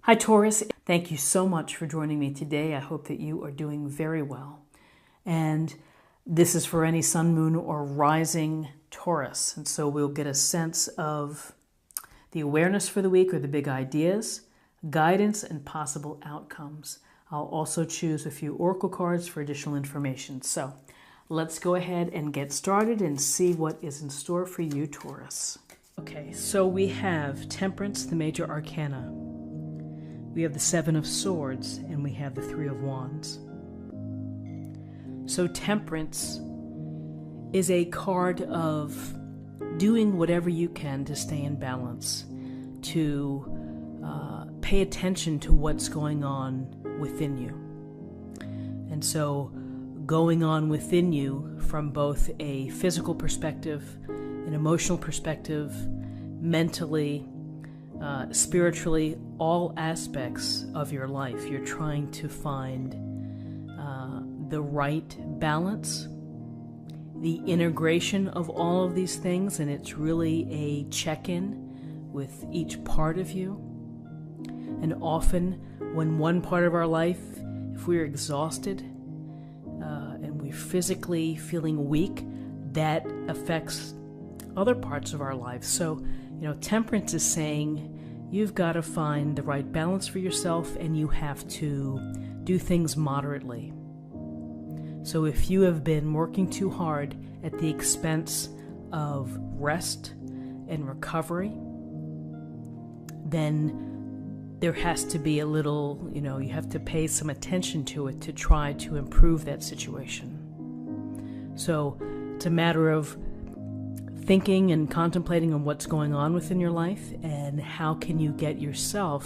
Hi Taurus, thank you so much for joining me today. I hope that you are doing very well. And this is for any sun, moon, or rising Taurus. And so we'll get a sense of the awareness for the week or the big ideas, guidance, and possible outcomes. I'll also choose a few oracle cards for additional information. So let's go ahead and get started and see what is in store for you, Taurus. Okay, so we have Temperance, the major arcana. We have the Seven of Swords, and we have the Three of Wands. So Temperance is a card of doing whatever you can to stay in balance, to pay attention to what's going on within you. And so going on within you from both a physical perspective, an emotional perspective, mentally, spiritually, all aspects of your life. You're trying to find the right balance, the integration of all of these things, and it's really a check-in with each part of you. And often when one part of our life, if we're exhausted and we're physically feeling weak, that affects other parts of our life. So, Temperance is saying you've got to find the right balance for yourself, and you have to do things moderately. So if you have been working too hard at the expense of rest and recovery, then there has to be a little, you have to pay some attention to it to try to improve that situation. So it's a matter of thinking and contemplating on what's going on within your life and how can you get yourself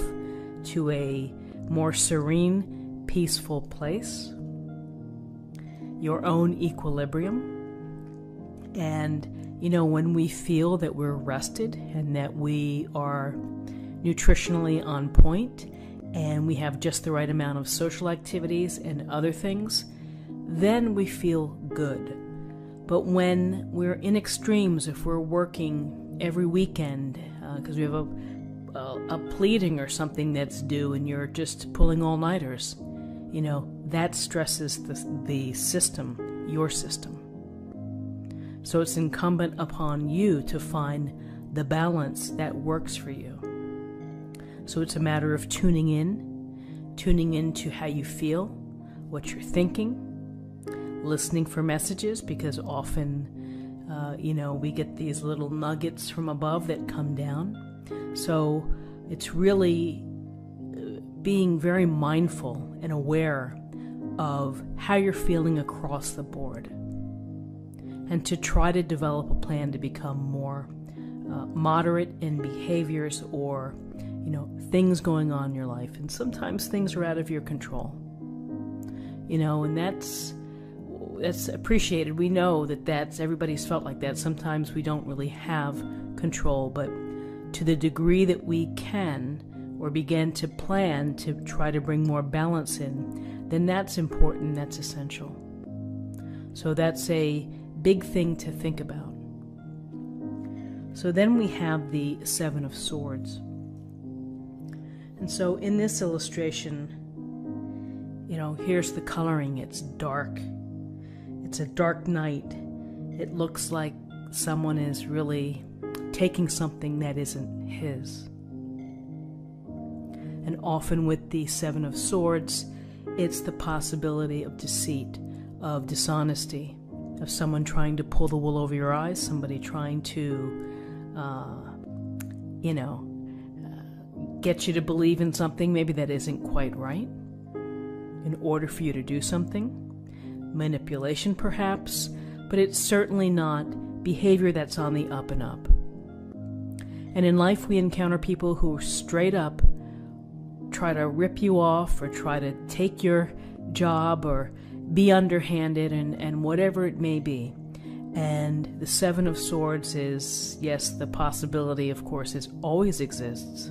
to a more serene, peaceful place, your own equilibrium. And, when we feel that we're rested and that we are nutritionally on point and we have just the right amount of social activities and other things, then we feel good. But when we're in extremes, if we're working every weekend because we have a pleading or something that's due and you're just pulling all-nighters, that stresses the system, your system. So it's incumbent upon you to find the balance that works for you. So it's a matter of tuning into how you feel, what you're thinking, listening for messages, because often, we get these little nuggets from above that come down. So it's really being very mindful and aware of how you're feeling across the board, and to try to develop a plan to become more moderate in behaviors or, things going on in your life. And sometimes things are out of your control, and that's appreciated. We know that's everybody's felt like that. Sometimes we don't really have control, but to the degree that we can or begin to plan to try to bring more balance in, then that's important, that's essential. So that's a big thing to think about. So then we have the Seven of Swords. And so in this illustration, here's the coloring. It's dark. It's a dark night. It looks like someone is really taking something that isn't his. And often with the Seven of Swords, it's the possibility of deceit, of dishonesty, of someone trying to pull the wool over your eyes, somebody trying to, get you to believe in something maybe that isn't quite right in order for you to do something. Manipulation perhaps, but it's certainly not behavior that's on the up and up. And in life we encounter people who straight up try to rip you off or try to take your job or be underhanded and whatever it may be. And the Seven of Swords is, yes, the possibility, of course, always exists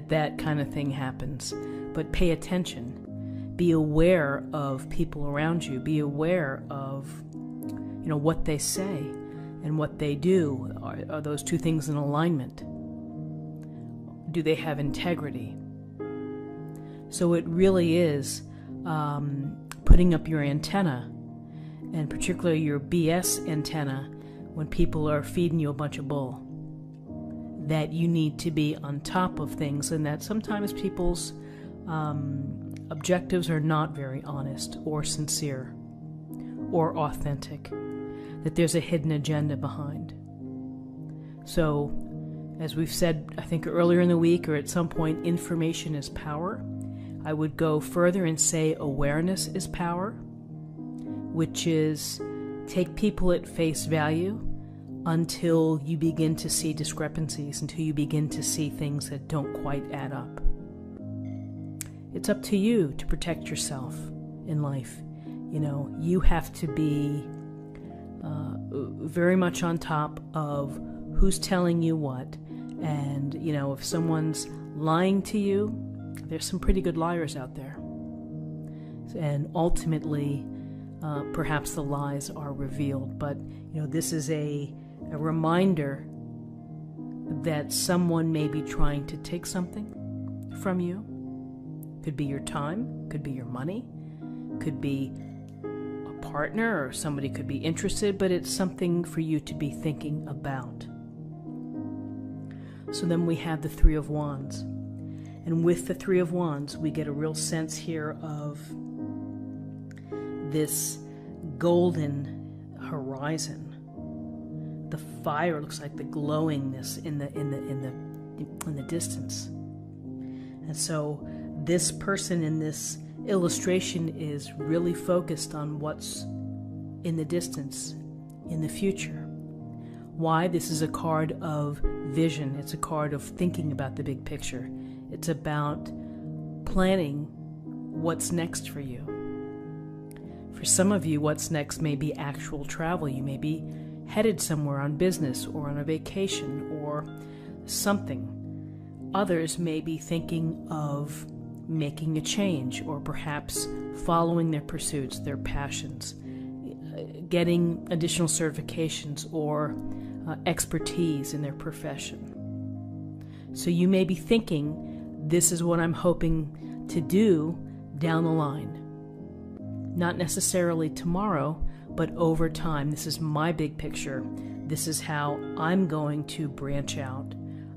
that kind of thing happens. But pay attention. Be aware of people around you. Be aware of, what they say and what they do. Are those two things in alignment? Do they have integrity? So it really is putting up your antenna, and particularly your BS antenna, when people are feeding you a bunch of bull. That you need to be on top of things, and that sometimes people's objectives are not very honest or sincere or authentic, that there's a hidden agenda behind. So, as we've said, I think earlier in the week or at some point, information is power. I would go further and say awareness is power, which is take people at face value until you begin to see discrepancies, until you begin to see things that don't quite add up. It's up to you to protect yourself in life. You know, you have to be very much on top of who's telling you what. And, you know, if someone's lying to you, there's some pretty good liars out there. And ultimately, perhaps the lies are revealed. But, you know, this is a reminder that someone may be trying to take something from you. Could be your time, could be your money, could be a partner, or somebody could be interested, but it's something for you to be thinking about. So then we have the Three of Wands. And with the Three of Wands, we get a real sense here of this golden horizon. The fire looks like the glowingness in the distance. And so this person in this illustration is really focused on what's in the distance, in the future. Why? This is a card of vision. It's a card of thinking about the big picture. It's about planning what's next for you. For some of you, what's next may be actual travel. You may be headed somewhere on business or on a vacation or something. Others may be thinking of making a change, or perhaps following their pursuits, their passions, getting additional certifications or expertise in their profession. So you may be thinking, this is what I'm hoping to do down the line. Not necessarily tomorrow, but over time. This is my big picture. This is how I'm going to branch out,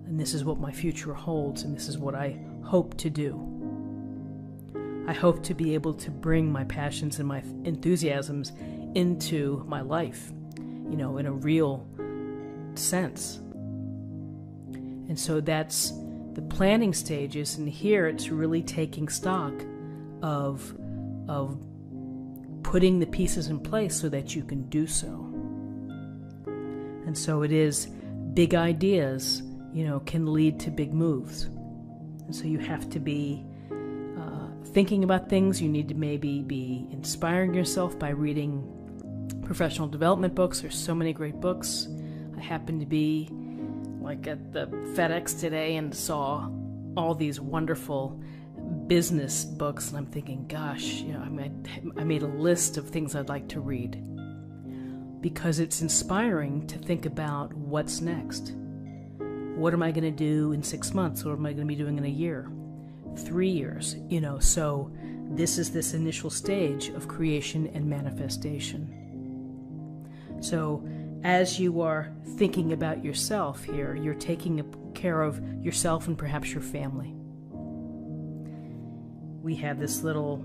and this is what my future holds, and this is what I hope to do. I hope to be able to bring my passions and my enthusiasms into my life, you know, in a real sense. And so that's the planning stages, and here it's really taking stock of putting the pieces in place so that you can do so. And so it is big ideas, you know, can lead to big moves. And so you have to be thinking about things. You need to maybe be inspiring yourself by reading professional development books. There's so many great books. I happened to be like at the FedEx today and saw all these wonderful business books, and I'm thinking, gosh, you know, I made a list of things I'd like to read, because it's inspiring to think about what's next. What am I going to do in 6 months? What am I going to be doing in a year? 3 years, you know. So this is this initial stage of creation and manifestation. So as you are thinking about yourself here, you're taking care of yourself and perhaps your family. We have this little,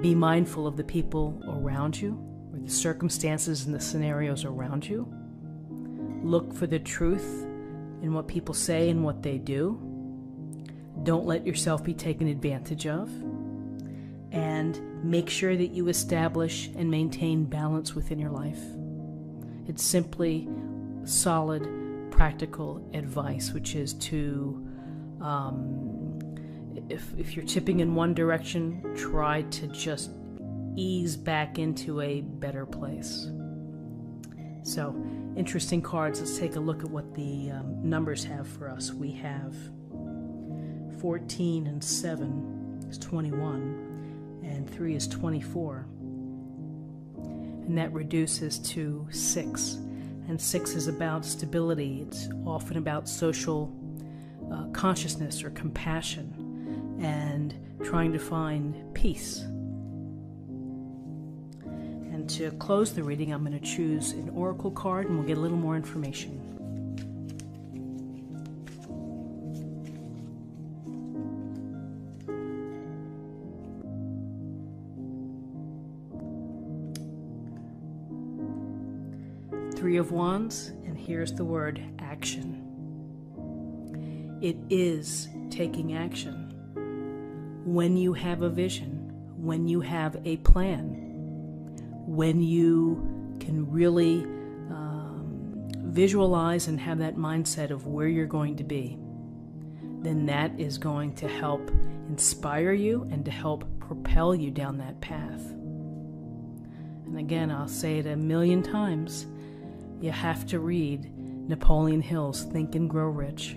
be mindful of the people around you, or the circumstances and the scenarios around you. Look for the truth in what people say and what they do. Don't let yourself be taken advantage of. And make sure that you establish and maintain balance within your life. It's simply solid, practical advice, which is to, if you're tipping in one direction, try to just ease back into a better place. So, interesting cards. Let's take a look at what the numbers have for us. We have 14 and 7 is 21, and 3 is 24. And that reduces to 6. And 6 is about stability. It's often about social consciousness or compassion, and trying to find peace. And to close the reading, I'm going to choose an oracle card and we'll get a little more information. Three of Wands, and here's the word action. It is taking action. When you have a vision, when you have a plan, when you can really visualize and have that mindset of where you're going to be, then that is going to help inspire you and to help propel you down that path. And again, I'll say it a million times, you have to read Napoleon Hill's Think and Grow Rich.